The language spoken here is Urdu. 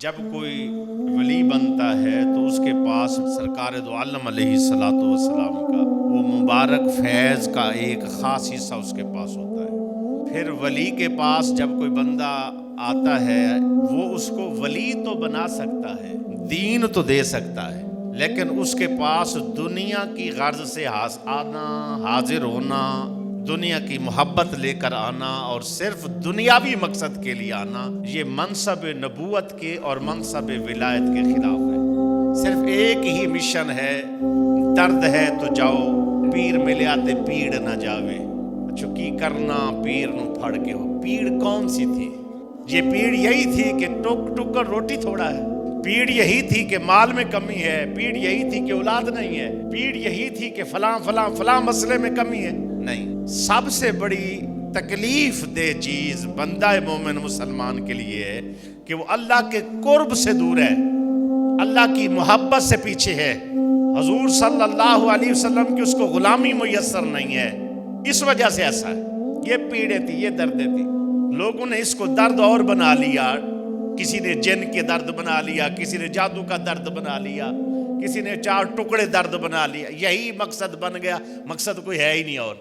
جب کوئی ولی بنتا ہے تو اس کے پاس سرکار دو عالم علیہ الصلوۃ والسلام کا وہ مبارک فیض کا ایک خاص حصہ اس کے پاس ہوتا ہے۔ پھر ولی کے پاس جب کوئی بندہ آتا ہے وہ اس کو ولی تو بنا سکتا ہے، دین تو دے سکتا ہے، لیکن اس کے پاس دنیا کی غرض سے آنا، حاضر ہونا، دنیا کی محبت لے کر آنا اور صرف دنیاوی مقصد کے لیے آنا، یہ منصب نبوت کے اور منصب ولایت کے خلاف ہے۔ صرف ایک ہی مشن ہے، درد ہے تو جاؤ، پیر ملے آتے پیڑ نہ جاوے، چکی کرنا پیر نو پھڑ کے ہو۔ پیڑ کون سی تھی؟ یہ پیڑ یہی تھی کہ ٹک ٹک کر روٹی تھوڑا ہے، پیڑ یہی تھی کہ مال میں کمی ہے، پیڑ یہی تھی کہ اولاد نہیں ہے، پیڑ یہی تھی کہ فلاں فلاں فلاں مسئلے میں کمی ہے، نہیں۔ سب سے بڑی تکلیف دہ چیز بندہ مومن مسلمان کے لیے ہے کہ وہ اللہ کے قرب سے دور ہے، اللہ کی محبت سے پیچھے ہے، حضور صلی اللہ علیہ وسلم کی اس کو غلامی میسر نہیں ہے، اس وجہ سے ایسا ہے۔ یہ پیڑیں تھی، یہ دردیں تھی، لوگوں نے اس کو درد اور بنا لیا، کسی نے جن کے درد بنا لیا، کسی نے جادو کا درد بنا لیا، کسی نے 4 ٹکڑے درد بنا لیا، یہی مقصد بن گیا، مقصد کوئی ہے ہی نہیں اور۔